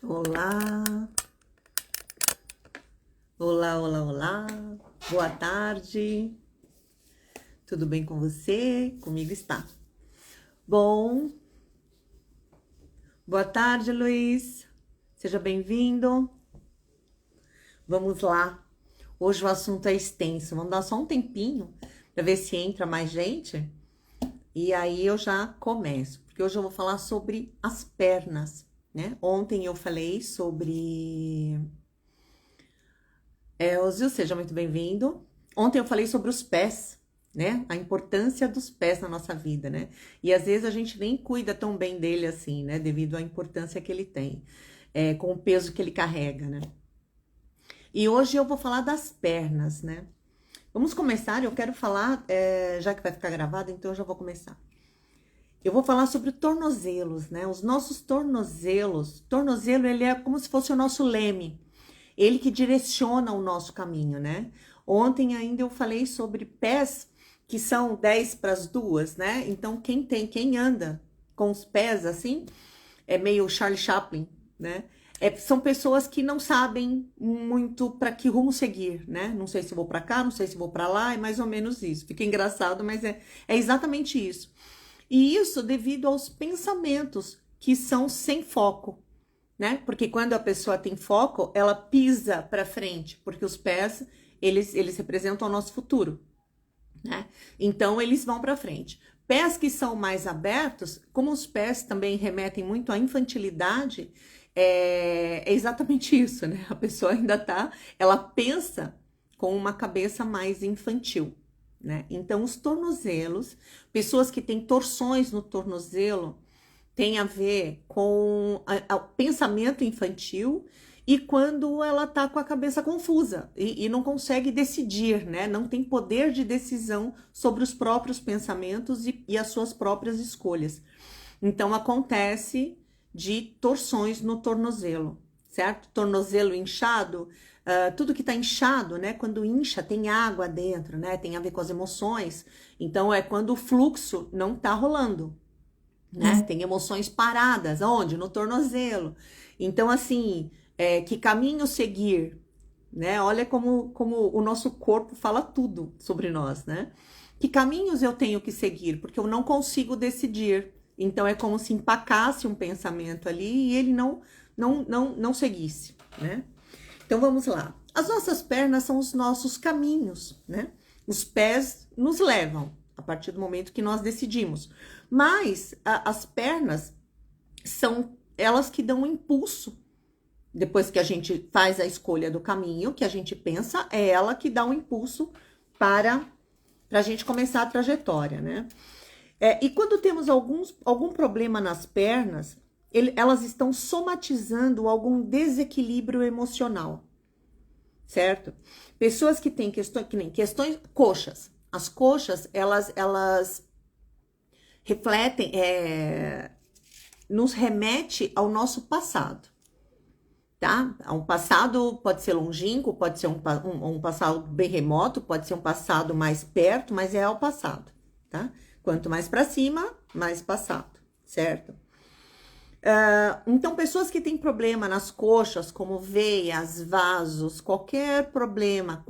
Olá, olá, olá, olá, boa tarde, tudo bem com você? Comigo está. Bom, boa tarde, Luiz, seja bem-vindo. Vamos lá, hoje o assunto é extenso, vamos dar só um tempinho para ver se entra mais gente e aí eu já começo, porque hoje eu vou falar sobre as pernas, né? Ontem eu falei sobre... Elzio, seja muito bem-vindo. Ontem eu falei sobre os pés, né? A importância dos pés na nossa vida, né? E às vezes a gente nem cuida tão bem dele assim, né? Devido à importância que ele tem, com o peso que ele carrega, né? E hoje eu vou falar das pernas, né? Vamos começar, eu quero falar, já que vai ficar gravado, então eu já vou começar. Eu vou falar sobre tornozelos, né? Os nossos tornozelos. Tornozelo, ele é como se fosse o nosso leme. Ele que direciona o nosso caminho, né? Ontem ainda eu falei sobre pés que são 10 para as 2, né? Então quem anda com os pés assim, é meio Charlie Chaplin, né? São pessoas que não sabem muito para que rumo seguir, né? Não sei se vou para cá, não sei se vou para lá, é mais ou menos isso. Fica engraçado, mas é exatamente isso. E isso devido aos pensamentos que são sem foco, né? Porque quando a pessoa tem foco, ela pisa para frente, porque os pés, eles representam o nosso futuro, né? Então, eles vão para frente. Pés que são mais abertos, como os pés também remetem muito à infantilidade, é exatamente isso, né? A pessoa ela pensa com uma cabeça mais infantil, né? Então, os tornozelos, pessoas que têm torções no tornozelo, tem a ver com o pensamento infantil e quando ela tá com a cabeça confusa e não consegue decidir, né? Não tem poder de decisão sobre os próprios pensamentos e as suas próprias escolhas. Então, acontece de torções no tornozelo, certo? Tornozelo inchado, tudo que tá inchado, né? Quando incha, tem água dentro, né? Tem a ver com as emoções. Então, é quando o fluxo não tá rolando, né? Tem emoções paradas, onde? No tornozelo. Então, assim, que caminho seguir, né? Olha como o nosso corpo fala tudo sobre nós, né? Que caminhos eu tenho que seguir? Porque eu não consigo decidir. Então, é como se empacasse um pensamento ali e ele não seguisse, né? Então, vamos lá. As nossas pernas são os nossos caminhos, né? Os pés nos levam a partir do momento que nós decidimos. Mas as pernas são elas que dão um impulso. Depois que a gente faz a escolha do caminho, que a gente pensa, é ela que dá um impulso para a gente começar a trajetória, né? E quando temos algum problema nas pernas, elas estão somatizando algum desequilíbrio emocional, certo? Pessoas que têm questões coxas. As coxas, elas refletem, nos remete ao nosso passado, tá? Um passado pode ser longínquo, pode ser um passado bem remoto, pode ser um passado mais perto, mas é ao passado, tá? Quanto mais para cima, mais passado, certo? Então, pessoas que têm problema nas coxas, como veias, vasos, qualquer problema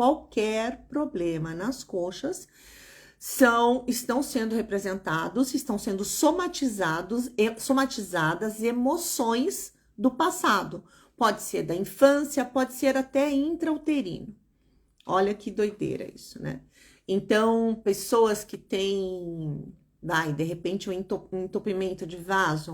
nas coxas, estão sendo representados, estão sendo somatizadas emoções do passado. Pode ser da infância, pode ser até intrauterino. Olha que doideira isso, né? Então, pessoas que têm, de repente, um entupimento de vaso,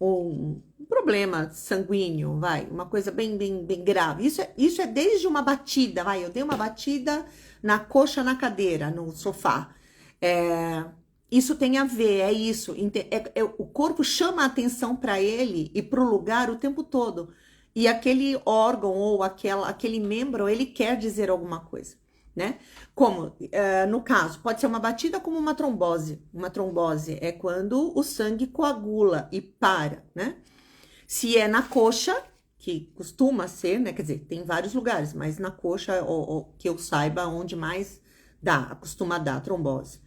um problema sanguíneo, uma coisa bem grave. Isso é desde uma batida, eu dei uma batida na coxa, na cadeira, no sofá. Isso tem a ver, é isso. O corpo chama a atenção para ele e para o lugar o tempo todo. E aquele órgão ou aquele membro, ele quer dizer alguma coisa, né? Como, no caso, pode ser uma batida como uma trombose. Uma trombose é quando o sangue coagula e para, né? Se é na coxa, que costuma ser, né? Quer dizer, tem vários lugares, mas na coxa, que eu saiba, onde mais costuma dar trombose.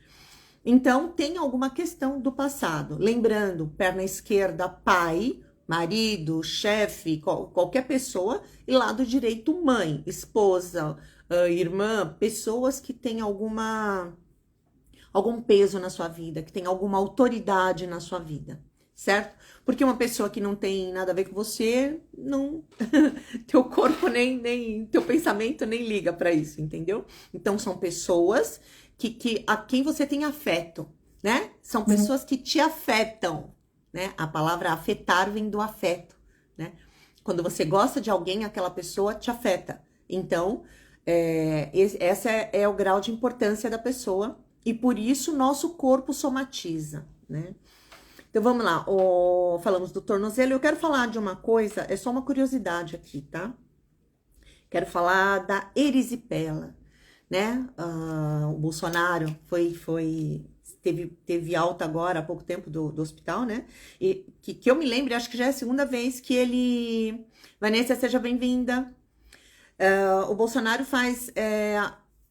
Então, tem alguma questão do passado. Lembrando, perna esquerda, pai, marido, chefe, qualquer pessoa, e lado direito, mãe, esposa, irmã, pessoas que têm algum peso na sua vida, que tem alguma autoridade na sua vida, certo? Porque uma pessoa que não tem nada a ver com você, não, teu corpo nem teu pensamento nem liga para isso, entendeu? Então são pessoas que a quem você tem afeto, né? São pessoas que te afetam, né? A palavra afetar vem do afeto, né? Quando você gosta de alguém, aquela pessoa te afeta. Então, esse é o grau de importância da pessoa e por isso nosso corpo somatiza, né? Então vamos lá, falamos do tornozelo. Eu quero falar de uma coisa, é só uma curiosidade aqui, tá? Quero falar da erisipela, né? O Bolsonaro teve alta agora há pouco tempo do hospital, né? E que eu me lembre, acho que já é a segunda vez que ele... Vanessa, seja bem-vinda. O Bolsonaro faz,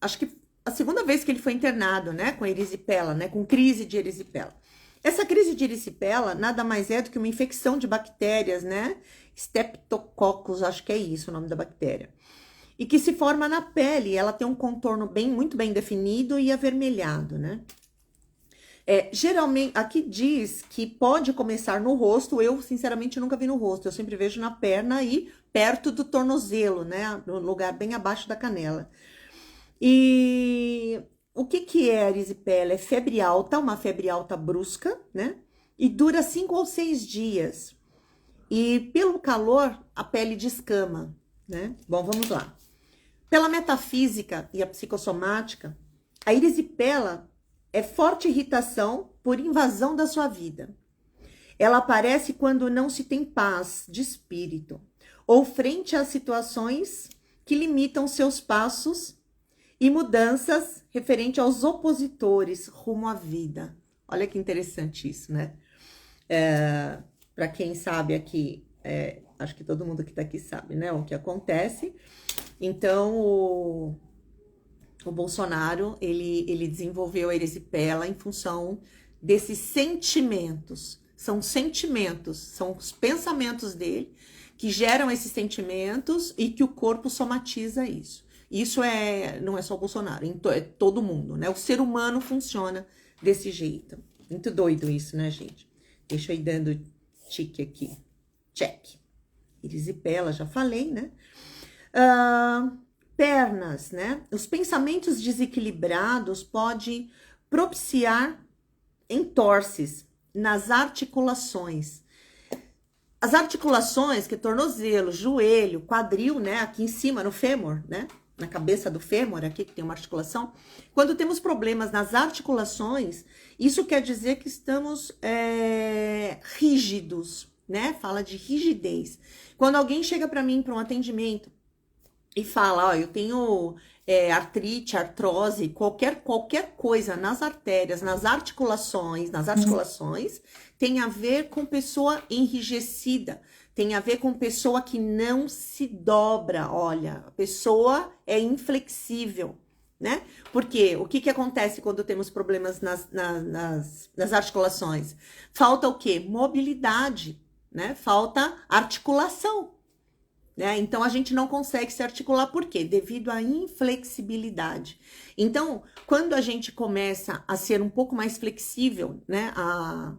acho que a segunda vez que ele foi internado, né? Com erisipela, né? Com crise de erisipela. Essa crise de erisipela nada mais é do que uma infecção de bactérias, né? Streptococcus, acho que é isso o nome da bactéria. E que se forma na pele, ela tem um contorno muito bem definido e avermelhado, né? Geralmente, aqui diz que pode começar no rosto, eu sinceramente nunca vi no rosto, eu sempre vejo na perna e perto do tornozelo, né? No lugar bem abaixo da canela. E o que é a erisipela? É febre alta, uma febre alta brusca, né? E dura 5 ou 6 dias. E pelo calor, a pele descama, né? Bom, vamos lá. Pela metafísica e a psicossomática, a erisipela é forte irritação por invasão da sua vida. Ela aparece quando não se tem paz de espírito ou frente a situações que limitam seus passos e mudanças referente aos opositores rumo à vida. Olha que interessante isso, né? Para quem sabe aqui, acho que todo mundo que está aqui sabe, né? O que acontece. Então, o Bolsonaro, ele desenvolveu a erisipela em função desses sentimentos. São sentimentos, são os pensamentos dele que geram esses sentimentos e que o corpo somatiza isso. Isso não é só o Bolsonaro, é todo mundo, né? O ser humano funciona desse jeito. Muito doido isso, né, gente? Deixa eu ir dando tique aqui. Check. Erisipela, já falei, né? Pernas, né? Os pensamentos desequilibrados podem propiciar entorses nas articulações. As articulações, que é tornozelo, joelho, quadril, né? Aqui em cima, no fêmur, né? Na cabeça do fêmur, aqui que tem uma articulação. Quando temos problemas nas articulações, isso quer dizer que estamos rígidos, né? Fala de rigidez. Quando alguém chega para mim para um atendimento e fala, ó, eu tenho artrite, artrose, qualquer coisa nas artérias, nas articulações, tem a ver com pessoa enrijecida, tem a ver com pessoa que não se dobra, olha, a pessoa é inflexível, né? Porque o que acontece quando temos problemas nas articulações? Falta o quê? Mobilidade, né? Falta articulação. Né? Então, a gente não consegue se articular, por quê? Devido à inflexibilidade. Então, quando a gente começa a ser um pouco mais flexível, né? A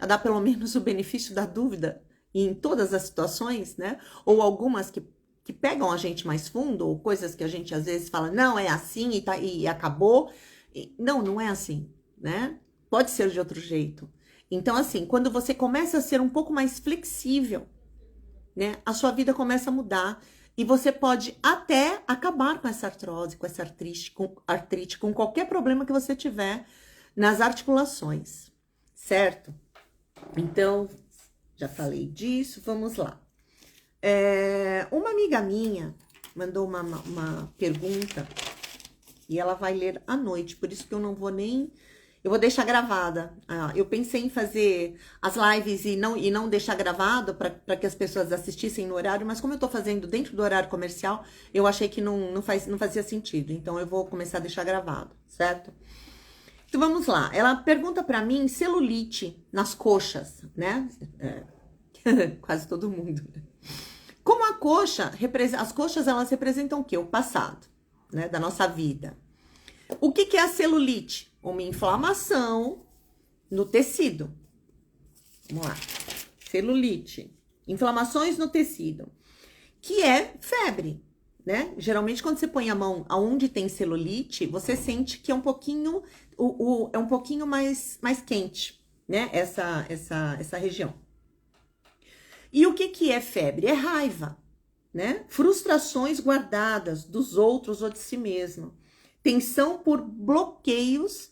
dar pelo menos o benefício da dúvida em todas as situações, né? Ou algumas que pegam a gente mais fundo, ou coisas que a gente às vezes fala, não, é assim e acabou. Não é assim, né? Pode ser de outro jeito. Então, assim, quando você começa a ser um pouco mais flexível, né, a sua vida começa a mudar e você pode até acabar com essa artrose, com essa artrite, com qualquer problema que você tiver nas articulações, certo? Então, já falei disso, vamos lá. Uma amiga minha mandou uma pergunta e ela vai ler à noite, por isso que eu não vou nem... Eu vou deixar gravada. Eu pensei em fazer as lives e não deixar gravado para que as pessoas assistissem no horário, mas como eu tô fazendo dentro do horário comercial, eu achei que não fazia sentido. Então, eu vou começar a deixar gravado, certo? Então, vamos lá. Ela pergunta para mim celulite nas coxas, né? Quase todo mundo, né? Como a coxa, as coxas, elas representam o quê? O passado, né, da nossa vida. O que é a celulite? Uma inflamação no tecido. Vamos lá. Celulite. Inflamações no tecido. Que é febre, né? Geralmente, quando você põe a mão aonde tem celulite, você sente que é um pouquinho, é um pouquinho mais quente, né? Essa região. E o que é febre? É raiva, né? Frustrações guardadas dos outros ou de si mesmo. Tensão por bloqueios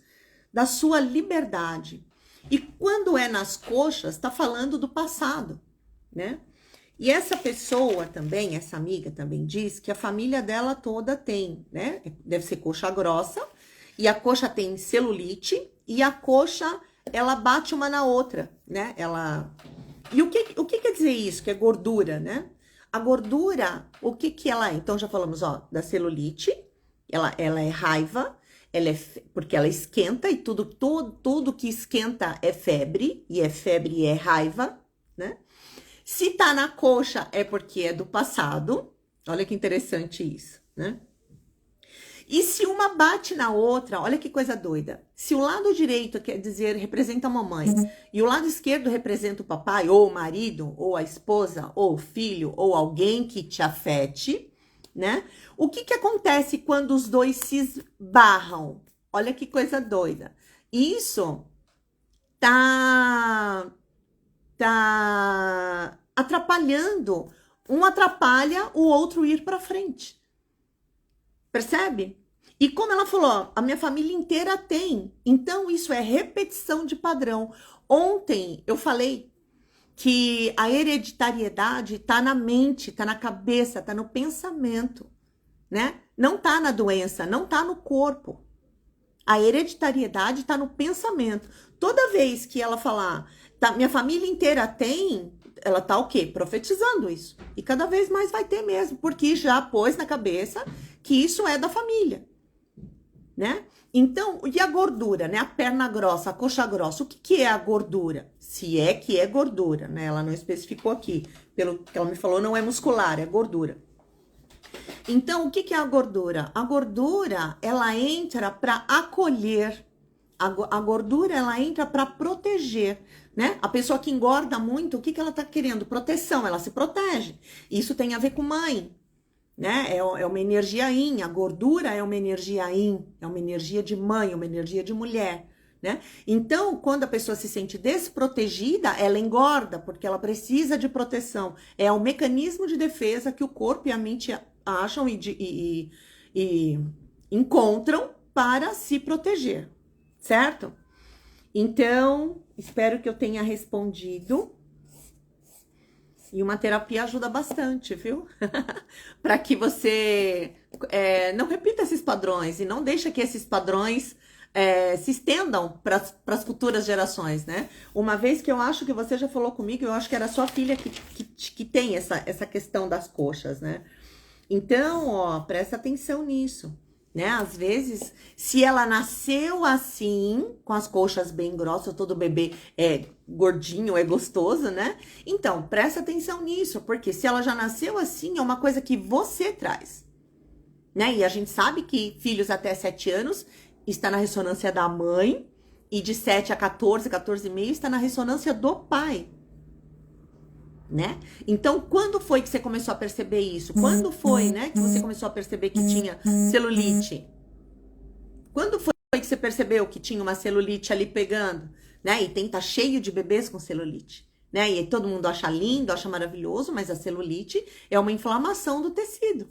da sua liberdade. E quando é nas coxas, está falando do passado, né? E essa pessoa também, essa amiga também diz que a família dela toda tem, né? Deve ser coxa grossa, e a coxa tem celulite, e a coxa, ela bate uma na outra, né? E o que quer dizer isso? Que é gordura, né? A gordura, o que ela é? Então, já falamos, ó, da celulite, ela é raiva, porque ela esquenta, e tudo que esquenta é febre, e é raiva, né? Se tá na coxa, é porque é do passado. Olha que interessante isso, né? E se uma bate na outra, olha que coisa doida. Se o lado direito quer dizer representa a mamãe e o lado esquerdo representa o papai, ou o marido, ou a esposa, ou o filho, ou alguém que te afete, né? O que acontece quando os dois se esbarram? Olha que coisa doida. Isso tá atrapalhando. Um atrapalha o outro ir para frente. Percebe? E como ela falou, a minha família inteira tem. Então, isso é repetição de padrão. Ontem eu falei que a hereditariedade está na mente, está na cabeça, está no pensamento, né? Não está na doença, não está no corpo. A hereditariedade está no pensamento. Toda vez que ela falar, minha família inteira tem, ela tá o quê? Profetizando isso. E cada vez mais vai ter mesmo, porque já pôs na cabeça que isso é da família, né? Então, e a gordura, né? A perna grossa, a coxa grossa, o que é a gordura? Se é que é gordura, né? Ela não especificou aqui. Pelo que ela me falou, não é muscular, é gordura. Então, o que é a gordura? A gordura, ela entra para acolher. A gordura, ela entra para proteger, né? A pessoa que engorda muito, o que ela tá querendo? Proteção, ela se protege. Isso tem a ver com mãe, né? É uma energia yin. A gordura é uma energia yin, é uma energia de mãe, uma energia de mulher, né? Então, quando a pessoa se sente desprotegida, ela engorda, porque ela precisa de proteção. É um mecanismo de defesa que o corpo e a mente acham e encontram para se proteger, certo? Então, espero que eu tenha respondido. E uma terapia ajuda bastante, viu? Para que você não repita esses padrões e não deixe que esses padrões se estendam para as futuras gerações, né? Uma vez que eu acho que você já falou comigo, eu acho que era a sua filha que tem essa questão das coxas, né? Então, ó, presta atenção nisso, né? Às vezes, se ela nasceu assim, com as coxas bem grossas, todo bebê é gordinho, é gostoso, né? Então, presta atenção nisso, porque se ela já nasceu assim, é uma coisa que você traz, né? E a gente sabe que filhos até 7 anos está na ressonância da mãe, e de 7 a 14, 14,5 está na ressonância do pai, né? Então, quando foi que você começou a perceber isso? Quando foi, né, que você começou a perceber que tinha celulite? Quando foi que você percebeu que tinha uma celulite ali pegando, né? E tá cheio de bebês com celulite, né? E todo mundo acha lindo, acha maravilhoso, mas a celulite é uma inflamação do tecido,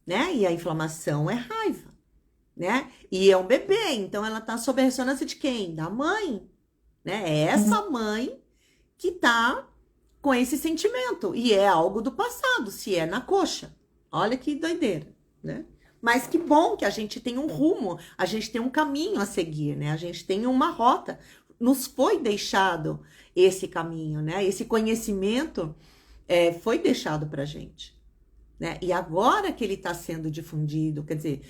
né? E a inflamação é raiva, né? E é um bebê, então ela tá sob a ressonância de quem? Da mãe, né? É essa mãe que tá com esse sentimento. E é algo do passado, se é na coxa. Olha que doideira, né? Mas que bom que a gente tem um rumo, a gente tem um caminho a seguir, né? A gente tem uma rota. Nos foi deixado esse caminho, né? Esse conhecimento foi deixado pra gente, né? E agora que ele está sendo difundido, quer dizer,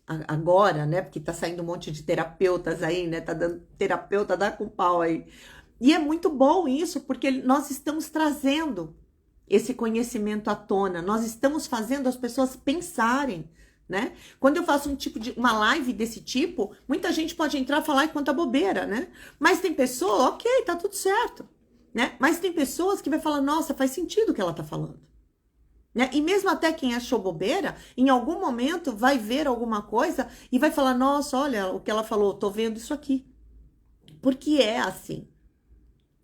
agora, né? Porque tá saindo um monte de terapeutas aí, né? Tá dando terapeuta, dá com pau aí. E é muito bom isso, porque nós estamos trazendo esse conhecimento à tona, nós estamos fazendo as pessoas pensarem, né? Quando eu faço uma live desse tipo, muita gente pode entrar e falar quanta bobeira, né? Mas tem pessoa, ok, tá tudo certo, né? Mas tem pessoas que vai falar, nossa, faz sentido o que ela tá falando. Né? E mesmo até quem achou bobeira, em algum momento vai ver alguma coisa e vai falar, nossa, olha o que ela falou, tô vendo isso aqui. Porque é assim.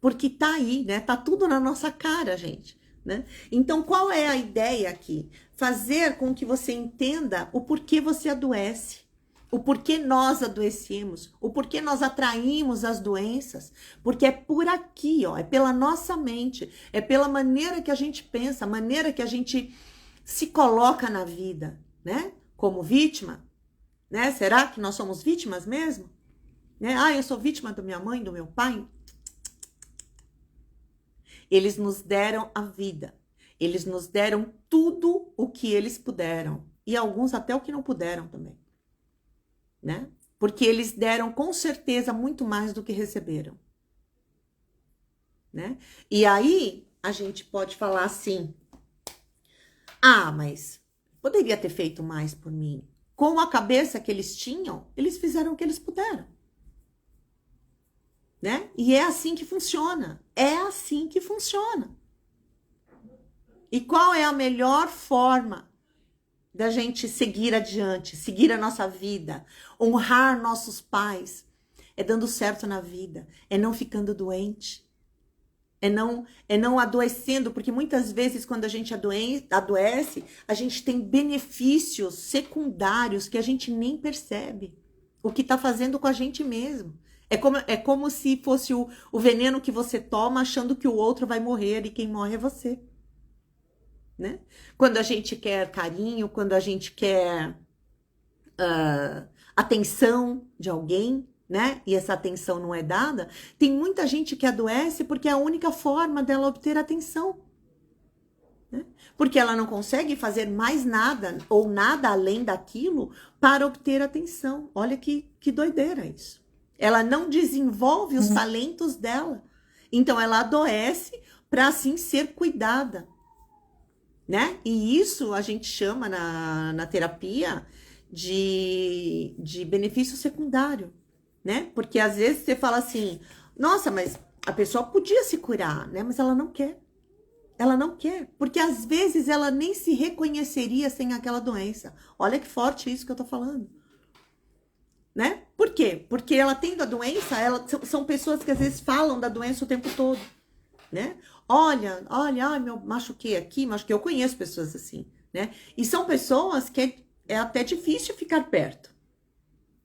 Porque tá aí, né? Tá tudo na nossa cara, gente. Né? Então, qual é a ideia aqui? Fazer com que você entenda o porquê você adoece, o porquê nós adoecemos, o porquê nós atraímos as doenças, porque é por aqui, ó, é pela nossa mente, é pela maneira que a gente pensa, a maneira que a gente se coloca na vida, né? Como vítima, né? Será que nós somos vítimas mesmo? Né? Ah, eu sou vítima da minha mãe, do meu pai? Eles nos deram a vida. Eles nos deram tudo o que eles puderam. E alguns até o que não puderam também. Né? Porque eles deram com certeza muito mais do que receberam. Né? E aí a gente pode falar assim: ah, mas poderia ter feito mais por mim. Com a cabeça que eles tinham, eles fizeram o que eles puderam. Né? E é assim que funciona. É assim que funciona. E qual é a melhor forma da gente seguir adiante, seguir a nossa vida, honrar nossos pais? É dando certo na vida, é não ficando doente, é não adoecendo, porque muitas vezes quando a gente adoece, a gente tem benefícios secundários que a gente nem percebe o que está fazendo com a gente mesmo. É como se fosse o veneno que você toma achando que o outro vai morrer e quem morre é você. Né? Quando a gente quer carinho, quando a gente quer atenção de alguém, né? E essa atenção não é dada, tem muita gente que adoece porque é a única forma dela obter atenção. Né? Porque ela não consegue fazer mais nada ou nada além daquilo para obter atenção. Olha que doideira isso. Ela não desenvolve os talentos dela. Então ela adoece para assim ser cuidada. Né? E isso a gente chama na terapia de benefício secundário, né? Porque às vezes você fala assim, nossa, mas a pessoa podia se curar, né? Mas ela não quer. Ela não quer, porque às vezes ela nem se reconheceria sem aquela doença. Olha que forte isso que eu tô falando. Né? Por quê? Porque ela tendo a doença, são pessoas que às vezes falam da doença o tempo todo. Né? Olha, ai, meu, machuquei aqui, machuquei. Eu conheço pessoas assim, né? E são pessoas que é até difícil ficar perto,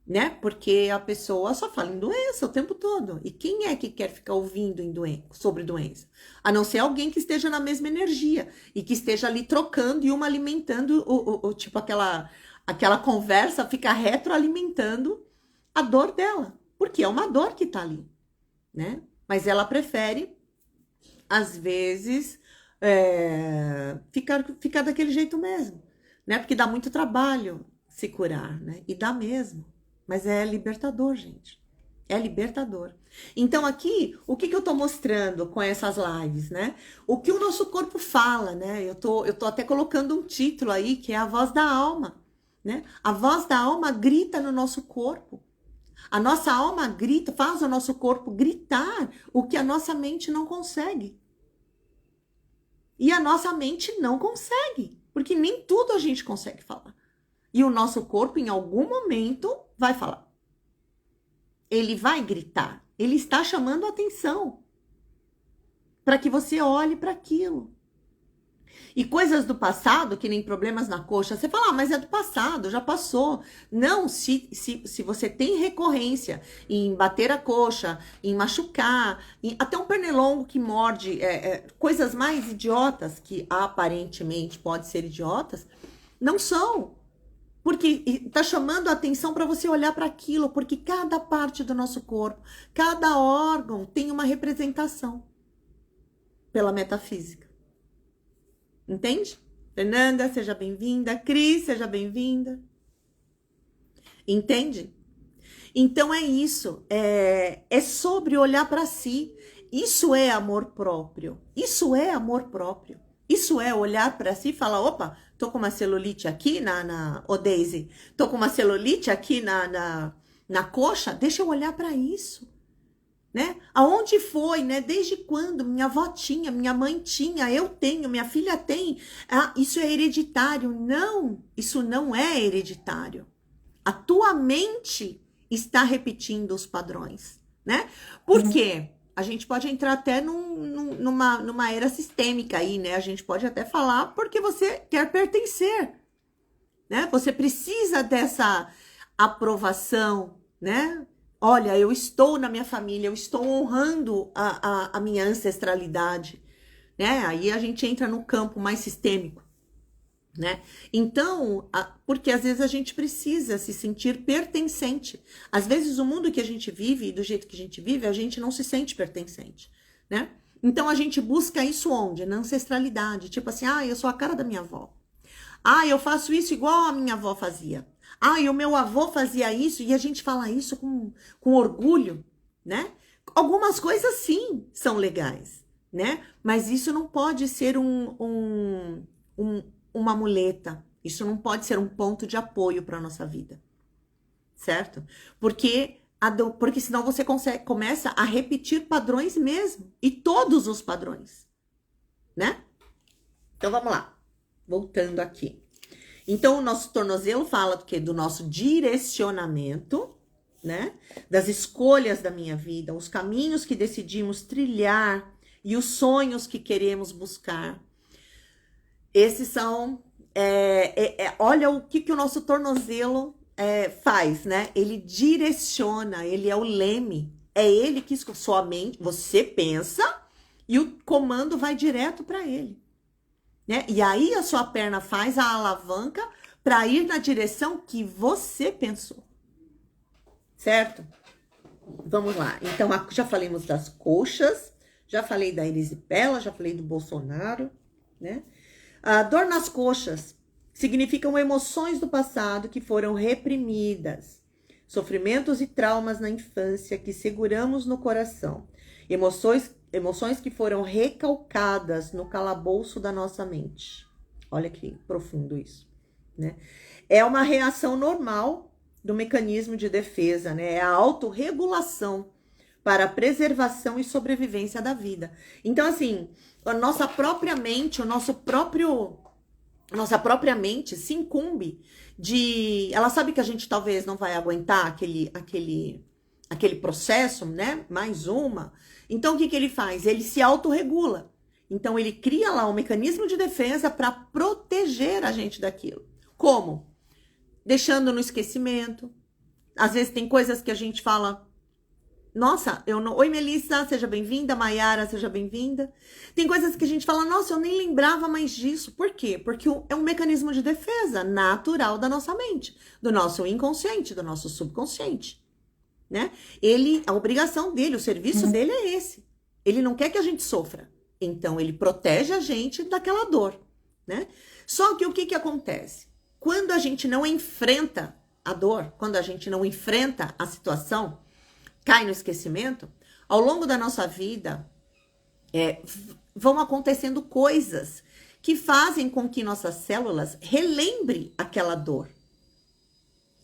né? Porque a pessoa só fala em doença o tempo todo. E quem é que quer ficar ouvindo sobre doença? A não ser alguém que esteja na mesma energia e que esteja ali trocando e uma alimentando tipo aquela conversa, fica retroalimentando a dor dela, porque é uma dor que tá ali, né? Mas ela prefere às vezes, ficar daquele jeito mesmo, né? Porque dá muito trabalho se curar, né? E dá mesmo. Mas é libertador, gente. É libertador. Então aqui, o que eu tô mostrando com essas lives, né? O que o nosso corpo fala, né? Eu tô até colocando um título aí, que é a voz da alma, né? A voz da alma grita no nosso corpo. A nossa alma grita, faz o nosso corpo gritar o que a nossa mente não consegue. E a nossa mente não consegue, porque nem tudo a gente consegue falar. E o nosso corpo, em algum momento, vai falar. Ele vai gritar. Ele está chamando a atenção para que você olhe para aquilo. E coisas do passado, que nem problemas na coxa, você fala, mas é do passado, já passou. Não, se você tem recorrência em bater a coxa, em machucar, até um pernilongo que morde, coisas mais idiotas, que aparentemente podem ser idiotas, não são. Porque está chamando a atenção para você olhar para aquilo, porque cada parte do nosso corpo, cada órgão tem uma representação pela metafísica. Entende? Fernanda, seja bem-vinda. Cris, seja bem-vinda. Entende? Então é isso. É sobre olhar para si. Isso é amor próprio. Isso é amor próprio. Isso é olhar para si e falar, opa, tô com uma celulite aqui ô Daisy, tô com uma celulite aqui na coxa, deixa eu olhar para isso, né? Aonde foi, né? Desde quando? Minha avó tinha, minha mãe tinha, eu tenho, minha filha tem. Ah, isso é hereditário. Não, isso não é hereditário. A tua mente está repetindo os padrões, né? Por quê? A gente pode entrar até numa era sistêmica aí, né? A gente pode até falar porque você quer pertencer, né? Você precisa dessa aprovação, né? Olha, eu estou na minha família, eu estou honrando a minha ancestralidade, né? Aí a gente entra no campo mais sistêmico, né? Então, porque às vezes a gente precisa se sentir pertencente. Às vezes o mundo que a gente vive, do jeito que a gente vive, a gente não se sente pertencente, né? Então a gente busca isso onde? Na ancestralidade. Tipo assim, eu sou a cara da minha avó. Eu faço isso igual a minha avó fazia. E o meu avô fazia isso, e a gente fala isso com orgulho, né? Algumas coisas sim são legais, né? Mas isso não pode ser uma muleta. Isso não pode ser um ponto de apoio para a nossa vida, certo? Porque senão você começa a repetir padrões mesmo, e todos os padrões, né? Então vamos lá, voltando aqui. Então o nosso tornozelo fala do quê? Do nosso direcionamento, né? Das escolhas da minha vida, os caminhos que decidimos trilhar e os sonhos que queremos buscar. Esses são, olha o que o nosso tornozelo faz, né? Ele direciona, ele é o leme. É ele que sua mente, você pensa e o comando vai direto para ele, né? E aí a sua perna faz a alavanca para ir na direção que você pensou, certo? Vamos lá. Então, já falamos das coxas, já falei da erisipela, já falei do Bolsonaro, né? A dor nas coxas significam emoções do passado que foram reprimidas, sofrimentos e traumas na infância que seguramos no coração, emoções que foram recalcadas no calabouço da nossa mente. Olha que profundo isso, né? É uma reação normal do mecanismo de defesa, né? É a autorregulação para a preservação e sobrevivência da vida. Então, assim, a nossa própria mente, nossa própria mente se incumbe de... Ela sabe que a gente talvez não vai aguentar aquele processo, né? Mais uma. Então, o que ele faz? Ele se autorregula. Então, ele cria lá um mecanismo de defesa para proteger a gente daquilo. Como? Deixando no esquecimento. Às vezes tem coisas que a gente fala... Nossa, eu não... Oi, Melissa, seja bem-vinda. Maiara, seja bem-vinda. Tem coisas que a gente fala, nossa, eu nem lembrava mais disso. Por quê? Porque é um mecanismo de defesa natural da nossa mente, do nosso inconsciente, do nosso subconsciente, né? A obrigação dele, o serviço dele é esse. Ele não quer que a gente sofra. Então, ele protege a gente daquela dor, né? Só que o que acontece? Quando a gente não enfrenta a dor, quando a gente não enfrenta a situação, cai no esquecimento, ao longo da nossa vida, vão acontecendo coisas que fazem com que nossas células relembrem aquela dor.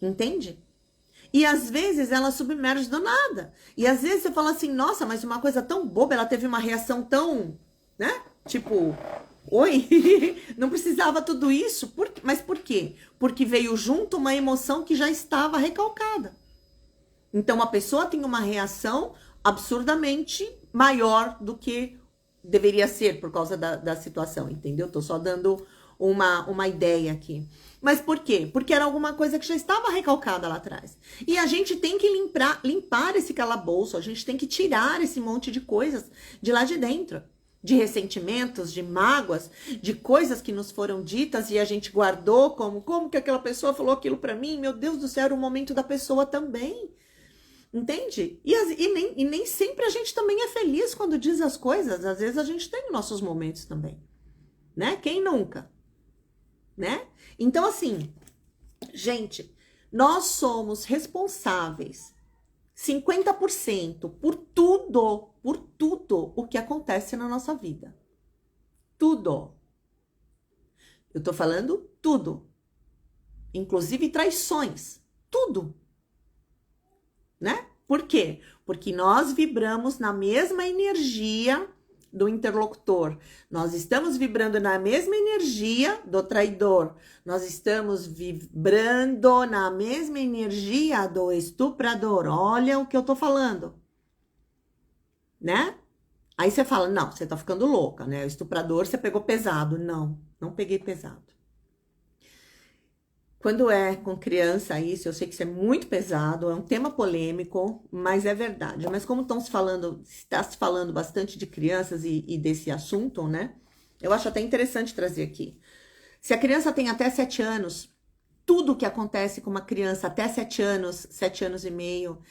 Entende? E às vezes ela submerge do nada. E às vezes você fala assim, nossa, mas uma coisa tão boba, ela teve uma reação tão, né? Tipo, oi, não precisava tudo isso. Mas por quê? Porque veio junto uma emoção que já estava recalcada. Então, a pessoa tem uma reação absurdamente maior do que deveria ser por causa da situação, entendeu? Tô só dando uma ideia aqui. Mas por quê? Porque era alguma coisa que já estava recalcada lá atrás. E a gente tem que limpar esse calabouço, a gente tem que tirar esse monte de coisas de lá de dentro. De ressentimentos, de mágoas, de coisas que nos foram ditas e a gente guardou como que aquela pessoa falou aquilo pra mim? Meu Deus do céu, era o momento da pessoa também. Entende? E nem sempre a gente também é feliz quando diz as coisas. Às vezes a gente tem os nossos momentos também. Né? Quem nunca? Né? Então, assim, gente, nós somos responsáveis 50% por por tudo o que acontece na nossa vida. Tudo. Eu tô falando tudo. Inclusive traições. Tudo. Né? Por quê? Porque nós vibramos na mesma energia do interlocutor. Nós estamos vibrando na mesma energia do traidor. Nós estamos vibrando na mesma energia do estuprador. Olha o que eu tô falando. Né? Aí você fala, não, você tá ficando louca, né? O estuprador você pegou pesado. Não, não peguei pesado. Quando é com criança isso, eu sei que isso é muito pesado, é um tema polêmico, mas é verdade. Mas como está se falando bastante de crianças e desse assunto, né? Eu acho até interessante trazer aqui. Se a criança tem até 7 anos, tudo que acontece com uma criança até 7 anos, 7 anos e meio,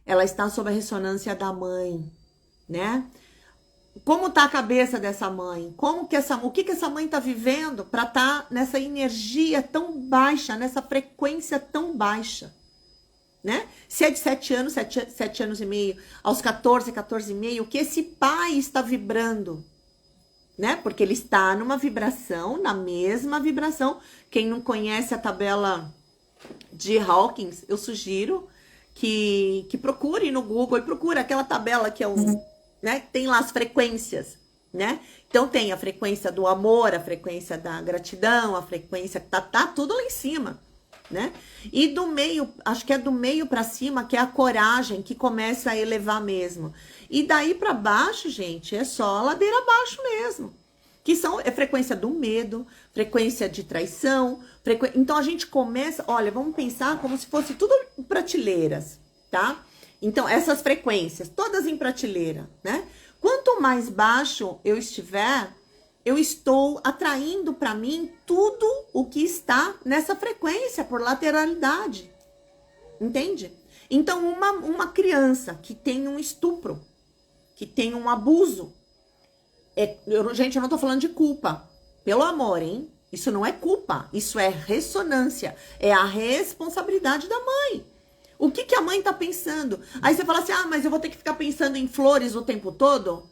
ela está sob a ressonância da mãe, né? Como tá a cabeça dessa mãe? O que essa mãe tá vivendo para estar nessa energia tão baixa, nessa frequência tão baixa, né? Se é de 7 anos, 7 anos e meio, aos 14, 14 e meio, o que esse pai está vibrando, né? Porque ele está numa vibração, na mesma vibração. Quem não conhece a tabela de Hawkins, eu sugiro que procure no Google e procure aquela tabela que é né? Tem lá as frequências, né? Então tem a frequência do amor, a frequência da gratidão, a frequência que tá tudo lá em cima, né? E do meio, acho que é do meio para cima que é a coragem que começa a elevar mesmo. E daí para baixo, gente, é só ladeira abaixo mesmo. Que é frequência do medo, frequência de traição, então a gente começa, olha, vamos pensar como se fosse tudo prateleiras, tá? Então, essas frequências, todas em prateleira, né? Quanto mais baixo eu estiver, eu estou atraindo para mim tudo o que está nessa frequência, por lateralidade. Entende? Então, uma criança que tem um estupro, que tem um abuso, gente, eu não tô falando de culpa. Pelo amor, hein? Isso não é culpa, isso é ressonância, é a responsabilidade da mãe. O que a mãe tá pensando? Aí você fala assim, mas eu vou ter que ficar pensando em flores o tempo todo?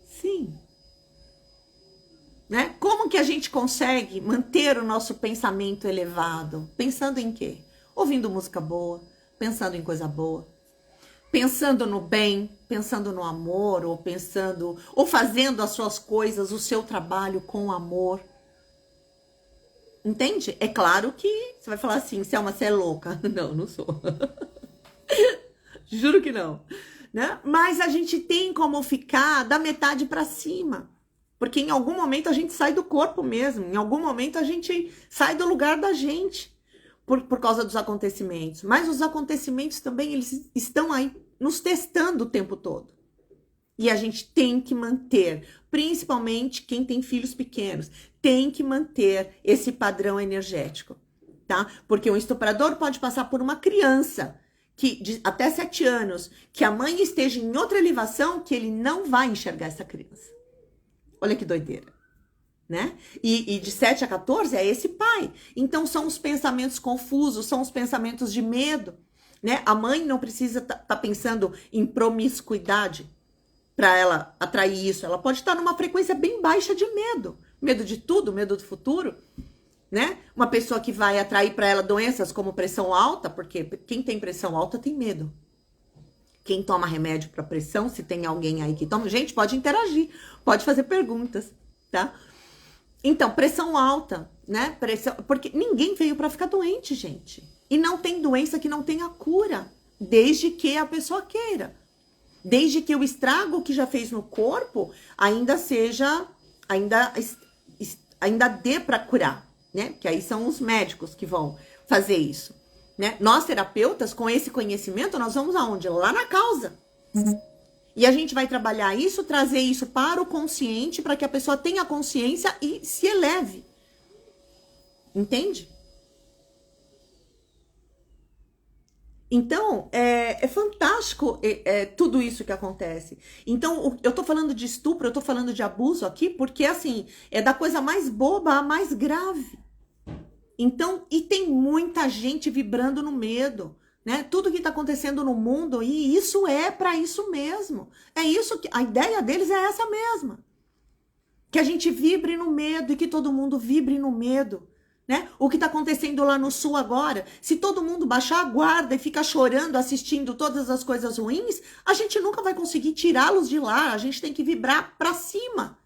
Sim. Né? Como que a gente consegue manter o nosso pensamento elevado? Pensando em quê? Ouvindo música boa, pensando em coisa boa, pensando no bem, pensando no amor, ou fazendo as suas coisas, o seu trabalho com amor. Entende? É claro que você vai falar assim, Selma, você é louca. Não, não sou. Juro que não. Né? Mas a gente tem como ficar da metade para cima. Porque em algum momento a gente sai do corpo mesmo. Em algum momento a gente sai do lugar da gente. Por causa dos acontecimentos. Mas os acontecimentos também, eles estão aí nos testando o tempo todo. E a gente tem que manter, principalmente quem tem filhos pequenos, tem que manter esse padrão energético, tá? Porque um estuprador pode passar por uma criança até 7 anos, que a mãe esteja em outra elevação, que ele não vai enxergar essa criança. Olha que doideira, né? E de 7 a 14 é esse pai. Então são os pensamentos confusos, são os pensamentos de medo, né? A mãe não precisa tá pensando em promiscuidade para ela atrair isso. Ela pode estar numa frequência bem baixa de medo. Medo de tudo, medo do futuro, né? Uma pessoa que vai atrair para ela doenças como pressão alta, porque quem tem pressão alta tem medo. Quem toma remédio para pressão, se tem alguém aí que toma, gente, pode interagir, pode fazer perguntas, tá? Então, pressão alta, né? Porque ninguém veio para ficar doente, gente. E não tem doença que não tenha cura, desde que a pessoa queira. Desde que o estrago que já fez no corpo ainda dê para curar, né? Que aí são os médicos que vão fazer isso, né? Nós terapeutas, com esse conhecimento, nós vamos aonde? Lá na causa. E a gente vai trabalhar isso, trazer isso para o consciente, para que a pessoa tenha consciência e se eleve. Entende? Então, é fantástico tudo isso que acontece. Então, eu tô falando de estupro, eu tô falando de abuso aqui, porque, assim, é da coisa mais boba à mais grave. Então, e tem muita gente vibrando no medo, né? Tudo que está acontecendo no mundo, e isso é para isso mesmo. É isso que a ideia deles é essa mesma. Que a gente vibre no medo e que todo mundo vibre no medo, né? O que está acontecendo lá no sul agora, se todo mundo baixar a guarda e ficar chorando, assistindo todas as coisas ruins, a gente nunca vai conseguir tirá-los de lá. A gente tem que vibrar para cima.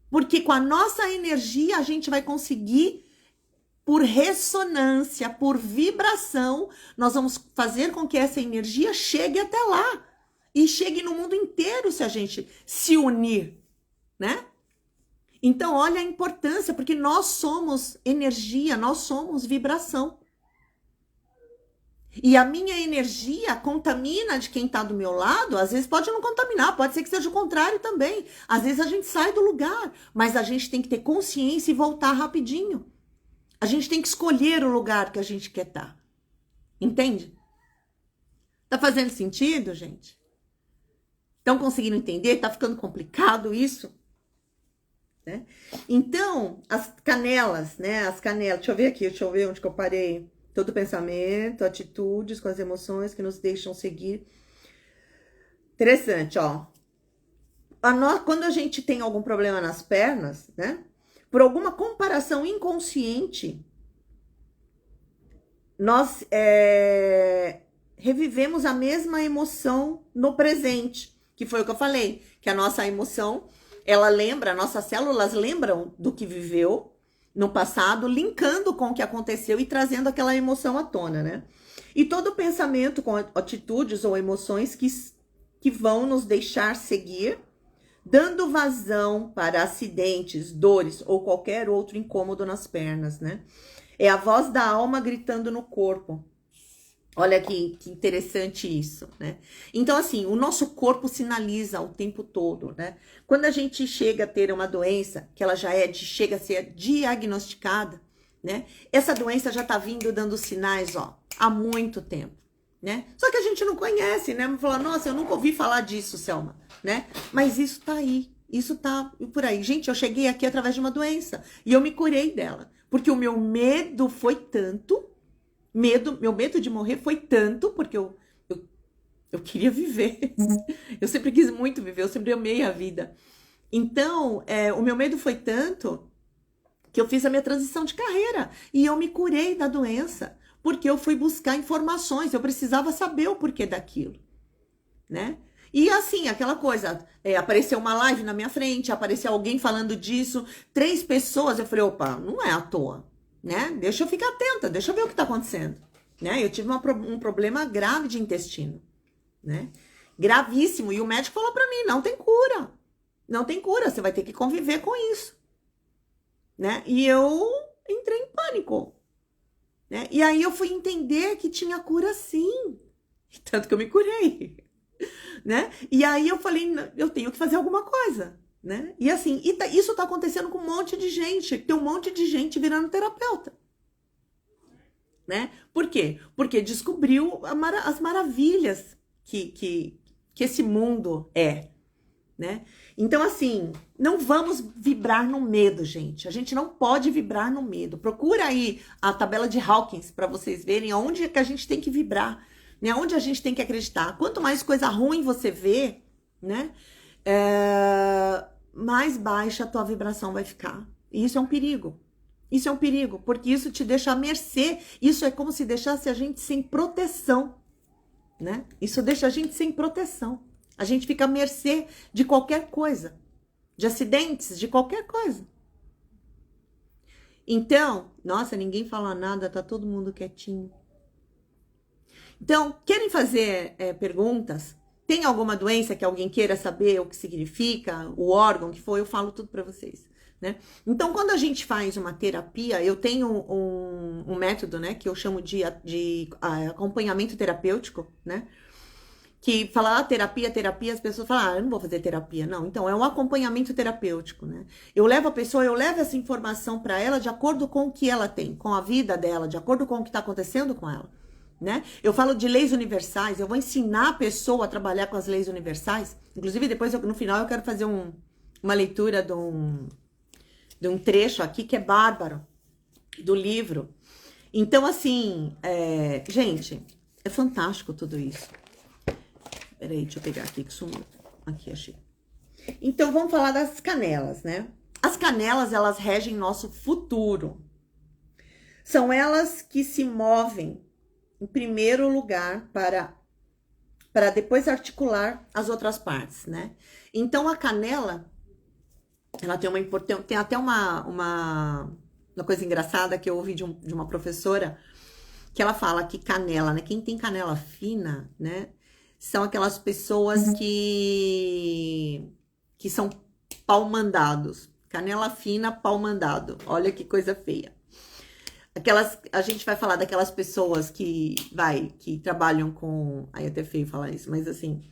Porque com a nossa energia a gente vai conseguir, por ressonância, por vibração, nós vamos fazer com que essa energia chegue até lá. E chegue no mundo inteiro se a gente se unir, né? Então, olha a importância, porque nós somos energia, nós somos vibração. E a minha energia contamina de quem está do meu lado, às vezes pode não contaminar, pode ser que seja o contrário também. Às vezes a gente sai do lugar, mas a gente tem que ter consciência e voltar rapidinho. A gente tem que escolher o lugar que a gente quer estar. Entende? Tá fazendo sentido, gente? Estão conseguindo entender? Tá ficando complicado isso? Né? Então, as canelas, né? As canelas, deixa eu ver aqui, deixa eu ver onde que eu parei. Todo pensamento, atitudes com as emoções que nos deixam seguir. Interessante, ó. Quando a gente tem algum problema nas pernas, né? Por alguma comparação inconsciente, nós revivemos a mesma emoção no presente, que foi o que eu falei, que a nossa emoção, ela lembra, nossas células lembram do que viveu no passado, linkando com o que aconteceu e trazendo aquela emoção à tona, né? E todo pensamento com atitudes ou emoções que vão nos deixar seguir, dando vazão para acidentes, dores ou qualquer outro incômodo nas pernas, né? É a voz da alma gritando no corpo. Olha que interessante isso, né? Então, assim, o nosso corpo sinaliza o tempo todo, né? Quando a gente chega a ter uma doença, que ela já chega a ser diagnosticada, né? Essa doença já tá vindo dando sinais, ó, há muito tempo, né? Só que a gente não conhece, né? Fala, nossa, eu nunca ouvi falar disso, Selma, né? Mas isso tá aí, isso tá por aí. Gente, eu cheguei aqui através de uma doença e eu me curei dela, porque o meu medo foi tanto, meu medo de morrer foi tanto, porque eu queria viver. Eu sempre quis muito viver, eu sempre amei a vida. Então, o meu medo foi tanto que eu fiz a minha transição de carreira e eu me curei da doença, porque eu fui buscar informações, eu precisava saber o porquê daquilo, né? E assim, aquela coisa, apareceu uma live na minha frente, apareceu alguém falando disso, 3 pessoas, eu falei, opa, não é à toa, né? Deixa eu ficar atenta, deixa eu ver o que tá acontecendo, né? Eu tive um problema grave de intestino, né? Gravíssimo, e o médico falou pra mim, não tem cura, não tem cura, você vai ter que conviver com isso, né? E eu entrei em pânico, né? E aí eu fui entender que tinha cura sim, tanto que eu me curei, né? E aí eu falei, eu tenho que fazer alguma coisa, né? E assim, isso tá acontecendo com um monte de gente, tem um monte de gente virando terapeuta, né? Por quê? Porque descobriu as maravilhas que esse mundo é, né? Então, assim, não vamos vibrar no medo, gente. A gente não pode vibrar no medo. Procura aí a tabela de Hawkins para vocês verem aonde é que a gente tem que vibrar, né? Onde a gente tem que acreditar. Quanto mais coisa ruim você vê, né? Mais baixa a tua vibração vai ficar. E isso é um perigo. Isso é um perigo, porque isso te deixa à mercê. Isso é como se deixasse a gente sem proteção, né? Isso deixa a gente sem proteção. A gente fica à mercê de qualquer coisa, de acidentes, de qualquer coisa. Então, nossa, ninguém fala nada, tá todo mundo quietinho. Então, querem fazer perguntas? Tem alguma doença que alguém queira saber o que significa, o órgão que foi? Eu falo tudo para vocês, né? Então, quando a gente faz uma terapia, eu tenho um método, né, que eu chamo de acompanhamento terapêutico, né? Que falar terapia, as pessoas falam, eu não vou fazer terapia, não. Então, é um acompanhamento terapêutico, né? Eu levo a pessoa, eu levo essa informação para ela de acordo com o que ela tem, com a vida dela, de acordo com o que está acontecendo com ela, né? Eu falo de leis universais, eu vou ensinar a pessoa a trabalhar com as leis universais. Inclusive, depois, no final, eu quero fazer uma leitura de um trecho aqui que é bárbaro, do livro. Então, assim, gente, É fantástico tudo isso. Peraí, deixa eu pegar aqui que sumiu. Aqui, achei. Então, vamos falar das canelas, né? As canelas, elas regem nosso futuro. São elas que se movem, em primeiro lugar, para depois articular as outras partes, né? Então, a canela, ela tem uma importância, tem até uma coisa engraçada que eu ouvi de uma professora, que ela fala que canela, né? Quem tem canela fina, né? São aquelas pessoas que são pau-mandados. Canela fina, pau-mandado. Olha que coisa feia. A gente vai falar daquelas pessoas que trabalham com, aí é até feio falar isso, mas assim,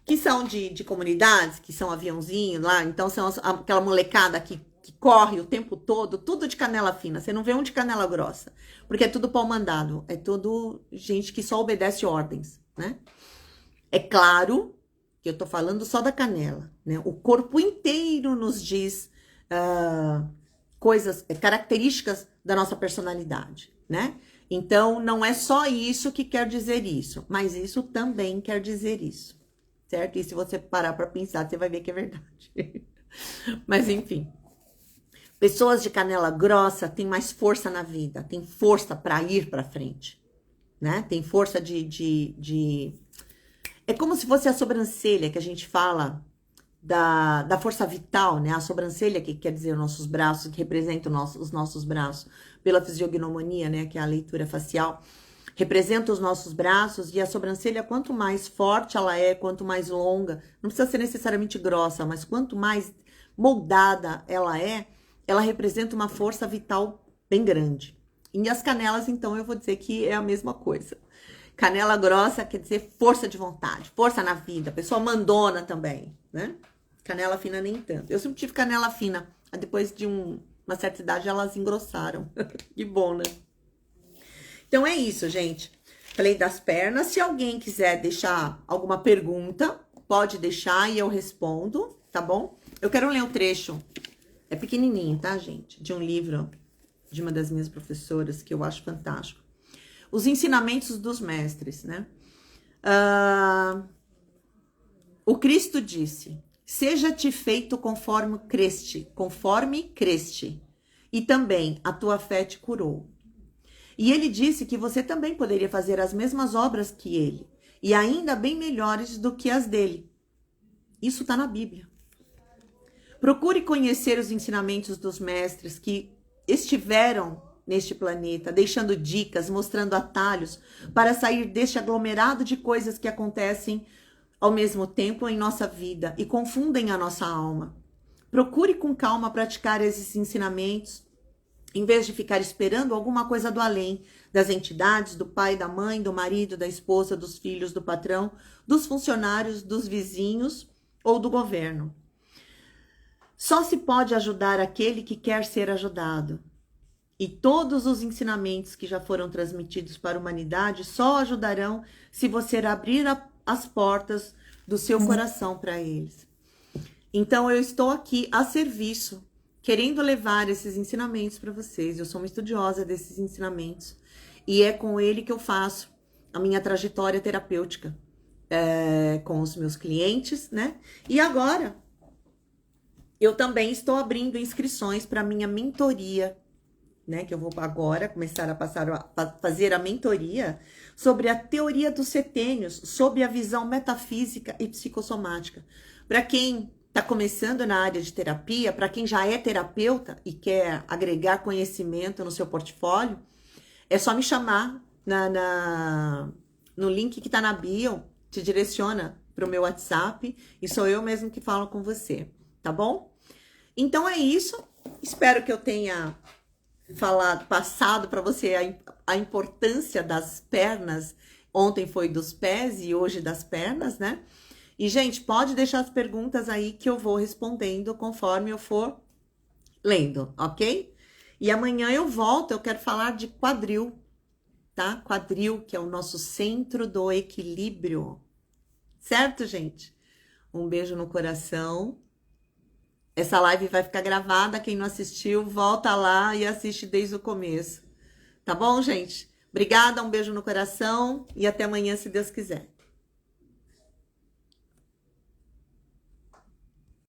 que são de comunidades, que são aviãozinho lá, então são aquela molecada que corre o tempo todo, tudo de canela fina. Você não vê um de canela grossa, porque é tudo pau-mandado, é tudo gente que só obedece ordens, né? É claro que eu tô falando só da canela, né? O corpo inteiro nos diz coisas, características da nossa personalidade, né? Então, não é só isso que quer dizer isso, mas isso também quer dizer isso, certo? E se você parar para pensar, você vai ver que é verdade. Mas, enfim. Pessoas de canela grossa têm mais força na vida, têm força para ir para frente, né? Tem força É como se fosse a sobrancelha que a gente fala da força vital, né? A sobrancelha, que quer dizer os nossos braços, que representa os nossos braços, pela fisiognomonia, né? Que é a leitura facial, representa os nossos braços, e a sobrancelha, quanto mais forte ela é, quanto mais longa, não precisa ser necessariamente grossa, mas quanto mais moldada ela representa uma força vital bem grande. E as canelas, então, eu vou dizer que é a mesma coisa. Canela grossa quer dizer força de vontade, força na vida, pessoa mandona também, né? Canela fina nem tanto. Eu sempre tive canela fina, depois de uma certa idade elas engrossaram. Que bom, né? Então é isso, gente. Falei das pernas. Se alguém quiser deixar alguma pergunta, pode deixar e eu respondo, tá bom? Eu quero ler um trecho, é pequenininho, tá, gente? De um livro de uma das minhas professoras, que eu acho fantástico. Os ensinamentos dos mestres, né? O Cristo disse: seja-te feito conforme creste, e também a tua fé te curou. E ele disse que você também poderia fazer as mesmas obras que ele, e ainda bem melhores do que as dele. Isso está na Bíblia. Procure conhecer os ensinamentos dos mestres que estiveram neste planeta, deixando dicas, mostrando atalhos para sair deste aglomerado de coisas que acontecem ao mesmo tempo em nossa vida e confundem a nossa alma. Procure com calma praticar esses ensinamentos, em vez de ficar esperando alguma coisa do além, das entidades, do pai, da mãe, do marido, da esposa, dos filhos, do patrão, dos funcionários, dos vizinhos ou do governo. Só se pode ajudar aquele que quer ser ajudado. E todos os ensinamentos que já foram transmitidos para a humanidade só ajudarão se você abrir as portas do seu coração para eles. Então, eu estou aqui a serviço, querendo levar esses ensinamentos para vocês. Eu sou uma estudiosa desses ensinamentos e é com ele que eu faço a minha trajetória terapêutica com os meus clientes, né? E agora, eu também estou abrindo inscrições para a minha mentoria, né, que eu vou agora começar a fazer a mentoria sobre a teoria dos setênios, sob a visão metafísica e psicossomática. Para quem está começando na área de terapia, para quem já é terapeuta e quer agregar conhecimento no seu portfólio, é só me chamar no link que está na bio, te direciona para o meu WhatsApp e sou eu mesmo que falo com você, tá bom? Então é isso, espero que eu tenha passado para você a importância das pernas. Ontem foi dos pés e hoje das pernas, né? E, gente, pode deixar as perguntas aí que eu vou respondendo conforme eu for lendo, ok? E amanhã eu volto, eu quero falar de quadril, tá? Quadril, que é o nosso centro do equilíbrio. Certo, gente? Um beijo no coração. Essa live vai ficar gravada. Quem não assistiu, volta lá e assiste desde o começo. Tá bom, gente? Obrigada, um beijo no coração e até amanhã, se Deus quiser.